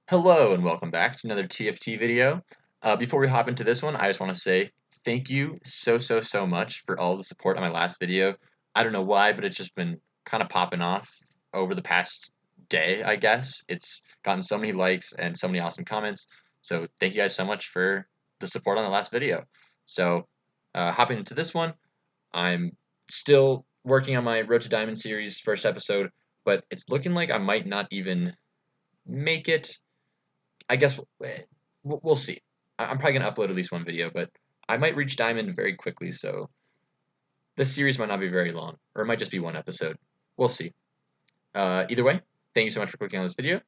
Hello and welcome back to another TFT video. Before we hop into this one, I just want to say thank you so much for all the support on my last video. I don't know why, but it's just been kind of popping off over the past day, I guess. It's gotten so many likes and so many awesome comments. So thank you guys so much for the support on the last video. So hopping into this one, I'm still working on my Road to Diamond series first episode, but it's looking like I might not even make it. I guess we'll see. I'm probably gonna upload at least one video, but I might reach diamond very quickly, so this series might not be very long, or it might just be one episode. We'll see. Either way, thank you so much for clicking on this video,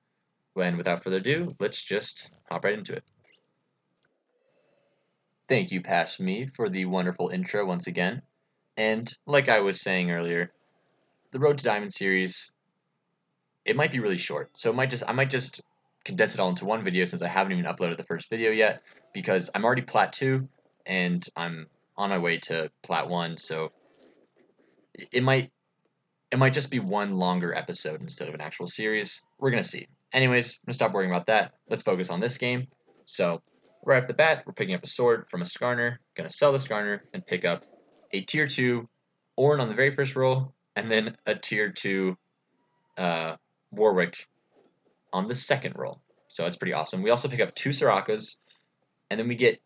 and without further ado, let's just hop right into it. Thank you, Past Me, for the wonderful intro once again. And like I was saying earlier, the Road to Diamond series, it might be really short, so I might just condense it all into one video since I haven't even uploaded the first video yet because I'm already Plat 2 and I'm on my way to Plat 1, so it might just be one longer episode instead of an actual series. We're gonna see. Anyways, I'm gonna stop worrying about that. Let's focus on this game. So right off the bat, we're picking up a sword from a Skarner, gonna sell the Skarner and pick up a tier 2 Ornn on the very first roll, and then a tier 2 Warwick on the second roll. So that's pretty awesome. We also pick up 2 Sorakas, and then we get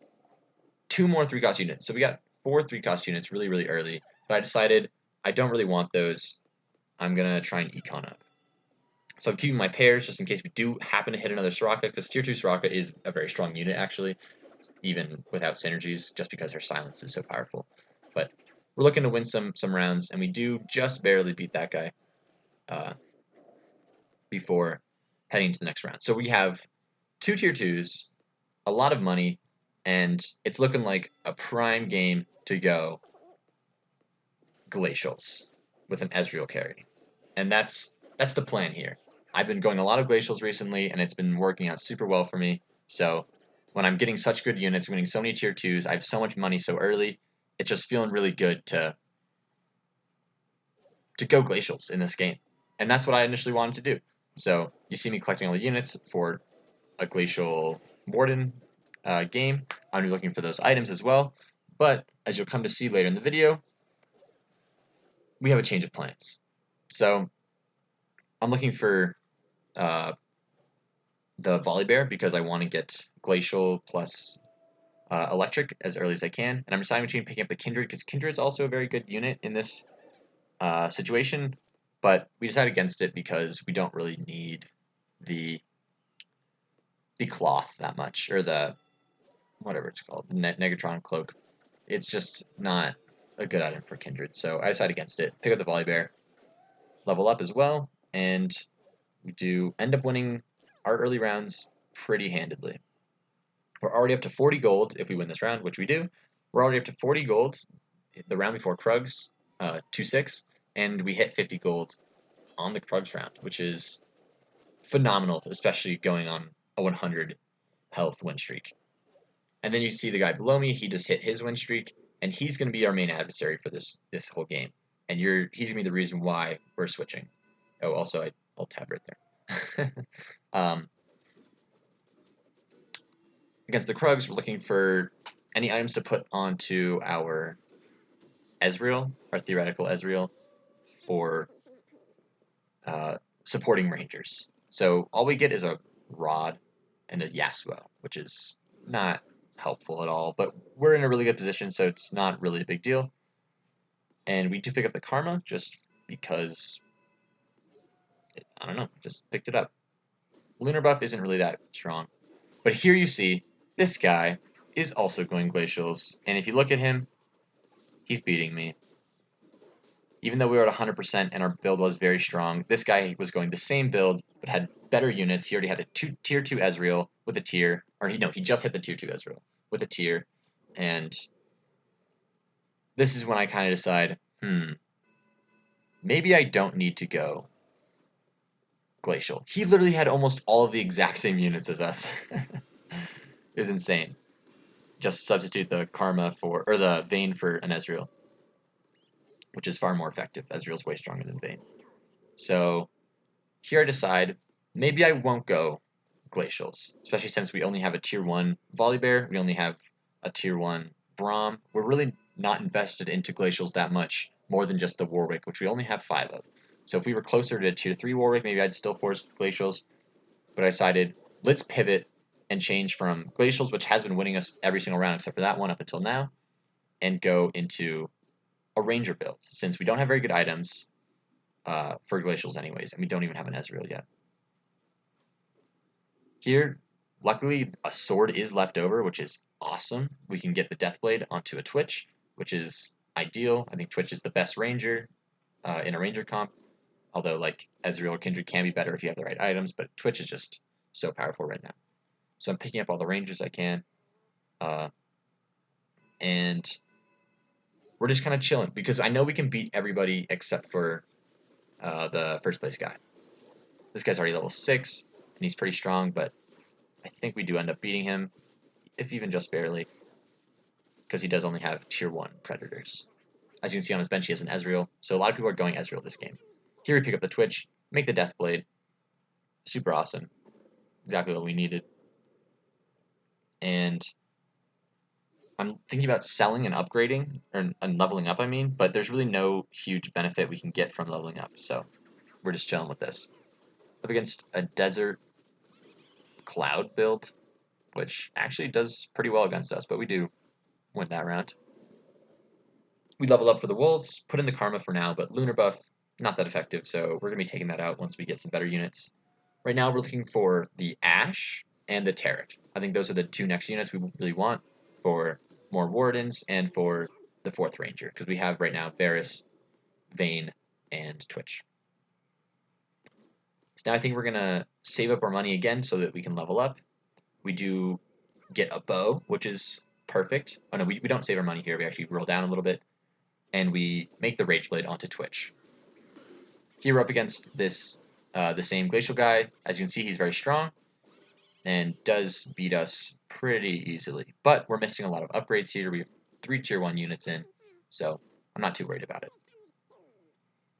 2 more 3-cost units. So we got 4 3-cost units really early, but I decided I don't really want those. I'm going to try and econ up. So I'm keeping my pairs just in case we do happen to hit another Soraka, because tier 2 Soraka is a very strong unit actually, even without synergies, just because her silence is so powerful. But we're looking to win some rounds, and we do just barely beat that guy before heading to the next round. So we have 2 tier 2s, a lot of money, and it's looking like a prime game to go Glacials with an Ezreal carry. And that's the plan here. I've been going a lot of Glacials recently, and it's been working out super well for me. So when I'm getting such good units, winning so many tier 2s, I have so much money so early, it's just feeling really good to go Glacials in this game. And that's what I initially wanted to do. So you see me collecting all the units for a Glacial Warden game. I'm be looking for those items as well. But as you'll come to see later in the video, we have a change of plans. So I'm looking for the Volibear because I want to get Glacial plus Electric as early as I can. And I'm deciding between picking up the Kindred because Kindred is also a very good unit in this situation. But we decided against it because we don't really need the cloth that much, or the whatever it's called, the Negatron cloak. It's just not a good item for Kindred, so I decided against it. Pick up the Volibear, level up as well, and we do end up winning our early rounds pretty handedly. We're already up to 40 gold if we win this round, which we do. We're already up to 40 gold the round before Krugs, 2-6, and we hit 50 gold on the Krugs round, which is phenomenal, especially going on a 100 health win streak. And then you see the guy below me, he just hit his win streak, and he's going to be our main adversary for this whole game. And he's going to be the reason why we're switching. Oh, also, I'll tab right there. Against the Krugs, we're looking for any items to put onto our Ezreal, our theoretical Ezreal, for supporting Rangers. So all we get is a Rod and a Yasuo, which is not helpful at all, but we're in a really good position, so it's not really a big deal. And we do pick up the Karma just because, I don't know, just picked it up. Lunar buff isn't really that strong. But here you see, this guy is also going Glacials, and if you look at him, he's beating me. Even though we were at 100% and our build was very strong, this guy was going the same build, but had better units. He already had a tier 2 Ezreal with a tier, or he just hit the tier 2 Ezreal with a tier, and this is when I kind of decide, maybe I don't need to go Glacial. He literally had almost all of the exact same units as us. It was insane. Just substitute the Karma or the Vayne for an Ezreal, which is far more effective. Ezreal's way stronger than Vayne. So here I decide, maybe I won't go Glacials, especially since we only have a tier 1 Volibear, we only have a tier 1 Braum. We're really not invested into Glacials that much, more than just the Warwick, which we only have 5 of. So if we were closer to tier 3 Warwick, maybe I'd still force Glacials, but I decided, let's pivot and change from Glacials, which has been winning us every single round except for that one up until now, and go into a Ranger build, since we don't have very good items for Glacials anyways, and we don't even have an Ezreal yet. Here, luckily, a sword is left over, which is awesome. We can get the Deathblade onto a Twitch, which is ideal. I think Twitch is the best Ranger in a Ranger comp, although like Ezreal or Kindred can be better if you have the right items, but Twitch is just so powerful right now. So I'm picking up all the Rangers I can, and we're just kind of chilling, because I know we can beat everybody except for the first place guy. This guy's already level 6, and he's pretty strong, but I think we do end up beating him, if even just barely, because he does only have tier 1 predators. As you can see on his bench, he has an Ezreal, so a lot of people are going Ezreal this game. Here we pick up the Twitch, make the Deathblade. Super awesome. Exactly what we needed. And I'm thinking about selling and upgrading, and leveling up, I mean, but there's really no huge benefit we can get from leveling up, so we're just chilling with this. Up against a Desert Cloud build, which actually does pretty well against us, but we do win that round. We level up for the Wolves, put in the Karma for now, but Lunar buff, not that effective, so we're going to be taking that out once we get some better units. Right now we're looking for the Ashe and the Taric. I think those are the 2 next units we really want for more Wardens and for the 4th Ranger, because we have right now Varus, Vayne, and Twitch. So now I think we're going to save up our money again so that we can level up. We do get a bow, which is perfect. Oh no, we don't save our money here. We actually roll down a little bit, and we make the Rage Blade onto Twitch. Here we're up against this the same Glacial guy. As you can see, he's very strong and does beat us pretty easily. But we're missing a lot of upgrades here. We have 3 tier 1 units in, so I'm not too worried about it.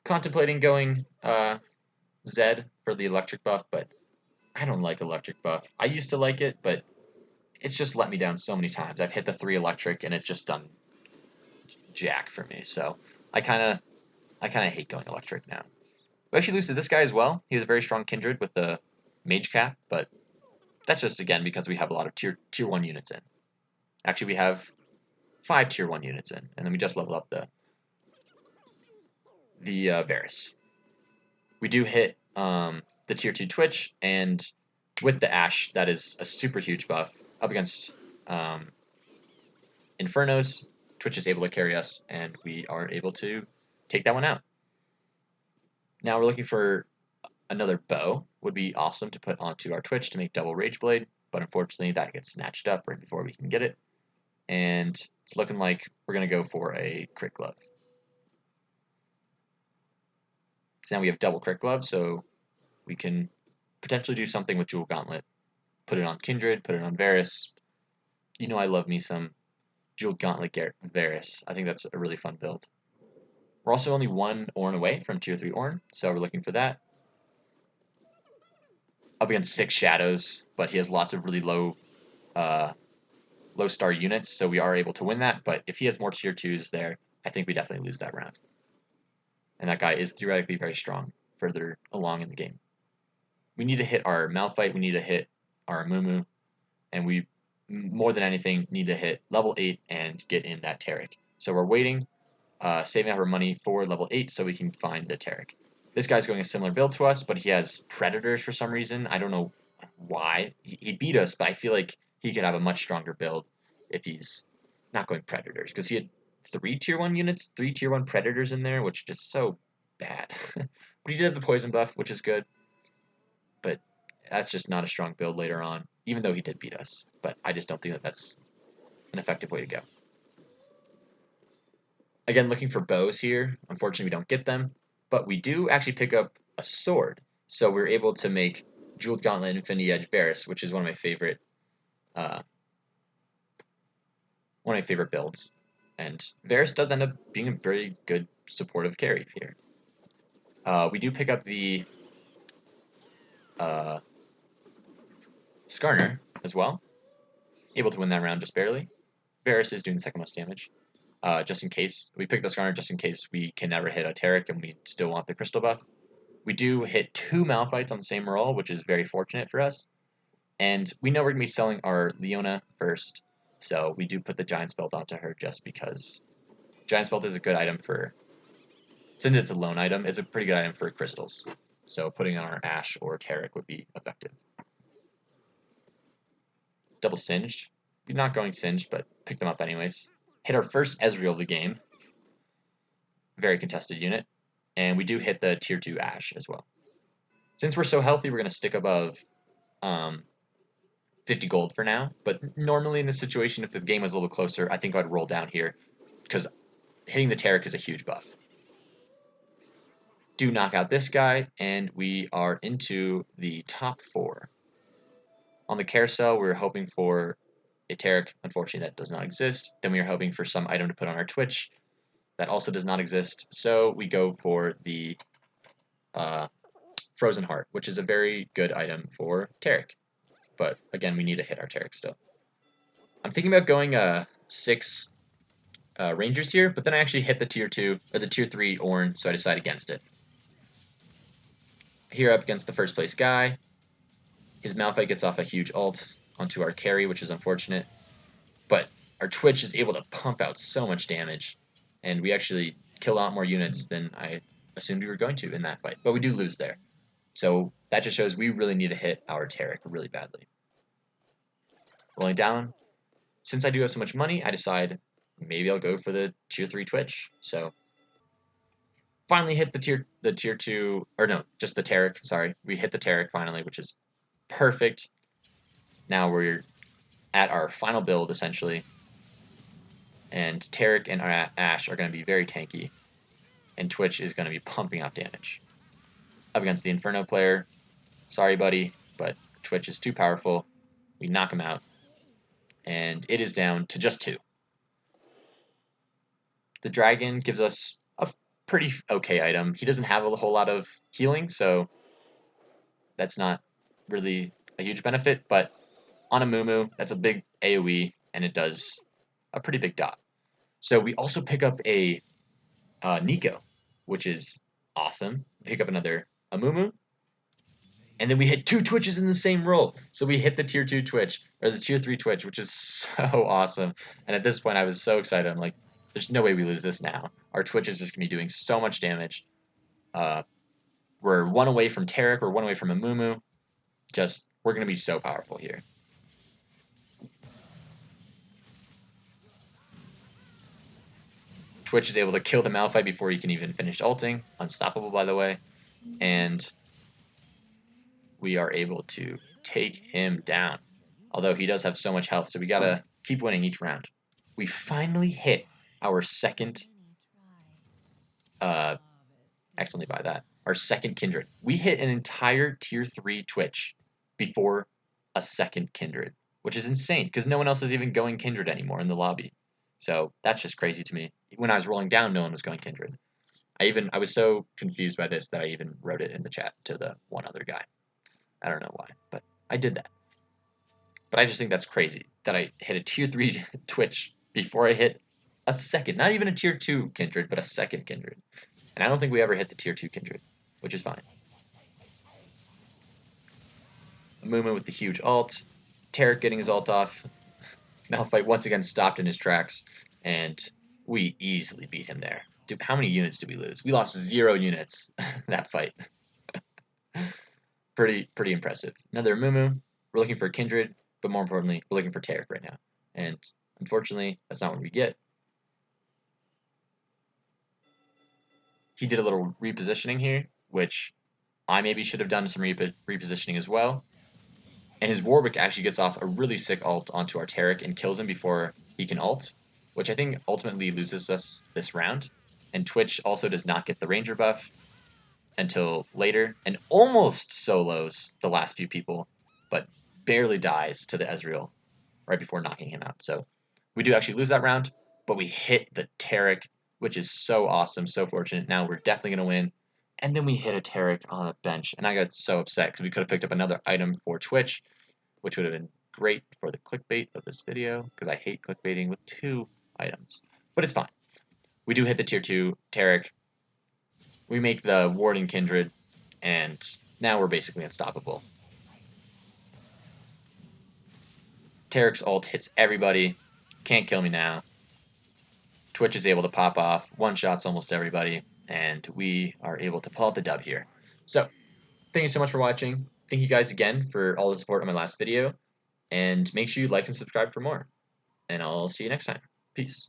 Contemplating going Zed for the electric buff, but I don't like electric buff. I used to like it, but it's just let me down so many times. I've hit the 3 electric, and it's just done jack for me. So I kind of hate going electric now. We actually lose to this guy as well. He has a very strong Kindred with the Mage Cap, but that's just, again, because we have a lot of tier 1 units in. Actually, we have 5 tier 1 units in, and then we just level up the Varus. We do hit the tier 2 Twitch, and with the Ashe, that is a super huge buff. Up against Infernos, Twitch is able to carry us, and we are able to take that one out. Now we're looking for another bow. Would be awesome to put onto our Twitch to make double Rage Blade, but unfortunately that gets snatched up right before we can get it. And it's looking like we're going to go for a Crit Glove. So now we have double Crit Glove, so we can potentially do something with Jewel Gauntlet. Put it on Kindred, put it on Varus. You know I love me some Jewel Gauntlet Varus. I think that's a really fun build. We're also only 1 Ornn away from tier 3 Ornn, so we're looking for that. Up against 6 Shadows, but he has lots of really low star units, so we are able to win that. But if he has more tier 2s there, I think we definitely lose that round. And that guy is theoretically very strong further along in the game. We need to hit our Malphite, we need to hit our Amumu, and we, more than anything, need to hit level 8 and get in that Taric. So we're waiting, saving up our money for level 8 so we can find the Taric. This guy's going a similar build to us, but he has Predators for some reason. I don't know why. He beat us, but I feel like he could have a much stronger build if he's not going Predators, because he had 3 tier 1 units, 3 tier 1 Predators in there, which is just so bad. But he did have the poison buff, which is good, but that's just not a strong build later on, even though he did beat us. But I just don't think that that's an effective way to go. Again, looking for bows here. Unfortunately, we don't get them, but we do actually pick up a sword. So we're able to make Jeweled Gauntlet Infinity Edge Varus, which is one of my favorite builds. And Varus does end up being a very good supportive carry here. We do pick up the Skarner as well, able to win that round just barely. Varus is doing the second most damage. Just in case. We pick the Skarner just in case we can never hit a Taric and we still want the crystal buff. We do hit 2 Malphites on the same roll, which is very fortunate for us. And we know we're going to be selling our Leona first, so we do put the Giant's Belt onto her just because Giant's Belt is a good item for, since it's a lone item, it's a pretty good item for crystals. So putting on our Ashe or Taric would be effective. Double Singed. We're not going Singed, but pick them up anyways. Hit our first Ezreal of the game. Very contested unit. And we do hit the tier 2 Ashe as well. Since we're so healthy, we're going to stick above 50 gold for now. But normally in this situation, if the game was a little closer, I think I'd roll down here because hitting the Taric is a huge buff. Do knock out this guy, and we are into the top 4. On the carousel, we were hoping for a Taric. Unfortunately, that does not exist. Then we are hoping for some item to put on our Twitch. That also does not exist. So we go for the Frozen Heart, which is a very good item for Taric. But again, we need to hit our Taric still. I'm thinking about going 6 Rangers here, but then I actually hit the tier 2 or the tier 3 Ornn, so I decide against it. Here up against the first place guy. His Malphite gets off a huge ult onto our carry, which is unfortunate. But our Twitch is able to pump out so much damage, and we actually kill a lot more units than I assumed we were going to in that fight. But we do lose there. So that just shows we really need to hit our Taric really badly. Rolling down. Since I do have so much money, I decide maybe I'll go for the tier 3 Twitch. So finally hit the tier 2, or no, just the Taric, sorry. We hit the Taric finally, which is perfect. Now we're at our final build, essentially. And Taric and our Ashe are going to be very tanky. And Twitch is going to be pumping out damage. Up against the Inferno player. Sorry, buddy, but Twitch is too powerful. We knock him out. And it is down to just 2. The Dragon gives us a pretty okay item. He doesn't have a whole lot of healing, so that's not really a huge benefit, but on a Mumu, that's a big AoE, and it does a pretty big dot. So we also pick up a Nico, which is awesome. Pick up another Amumu, and then we hit 2 Twitches in the same roll. So we hit the tier 2 Twitch, or the tier 3 Twitch, which is so awesome. And at this point, I was so excited. I'm like, there's no way we lose this now. Our Twitch is just going to be doing so much damage. We're 1 away from Taric, we're 1 away from Amumu. We're going to be so powerful here. Twitch is able to kill the Malphite before he can even finish ulting. Unstoppable, by the way. And we are able to take him down. Although he does have so much health, so we got to keep winning each round. We finally hit our second... actually, by that. Our second Kindred. We hit an entire tier 3 Twitch before a second Kindred, which is insane because no one else is even going Kindred anymore in the lobby. So that's just crazy to me. When I was rolling down, no one was going Kindred. I was so confused by this that I even wrote it in the chat to the one other guy. I don't know why, but I did that. But I just think that's crazy that I hit a tier 3 Twitch before I hit a second, not even a tier 2 Kindred, but a second Kindred. And I don't think we ever hit the tier 2 Kindred, which is fine. Mumu with the huge ult. Taric getting his ult off. Malphite once again stopped in his tracks, and we easily beat him there. Dude, how many units did we lose? We lost 0 units that fight. Pretty impressive. Another Mumu. We're looking for a Kindred, but more importantly, we're looking for Taric right now. And unfortunately, that's not what we get. He did a little repositioning here, which I maybe should have done some repositioning as well. And his Warwick actually gets off a really sick ult onto our Taric and kills him before he can ult, which I think ultimately loses us this round. And Twitch also does not get the Ranger buff until later, and almost solos the last few people, but barely dies to the Ezreal right before knocking him out. So we do actually lose that round, but we hit the Taric, which is so awesome, so fortunate. Now we're definitely going to win. And then we hit a Taric on a bench, and I got so upset because we could have picked up another item for Twitch, which would have been great for the clickbait of this video, because I hate clickbaiting with 2 items. But it's fine. We do hit the tier 2 Taric. We make the Warden Kindred, and now we're basically unstoppable. Taric's ult hits everybody. Can't kill me now. Twitch is able to pop off, one-shots almost everybody, and we are able to pull out the dub here. So, thank you so much for watching. Thank you guys again for all the support on my last video, and make sure you like and subscribe for more. And I'll see you next time. Peace.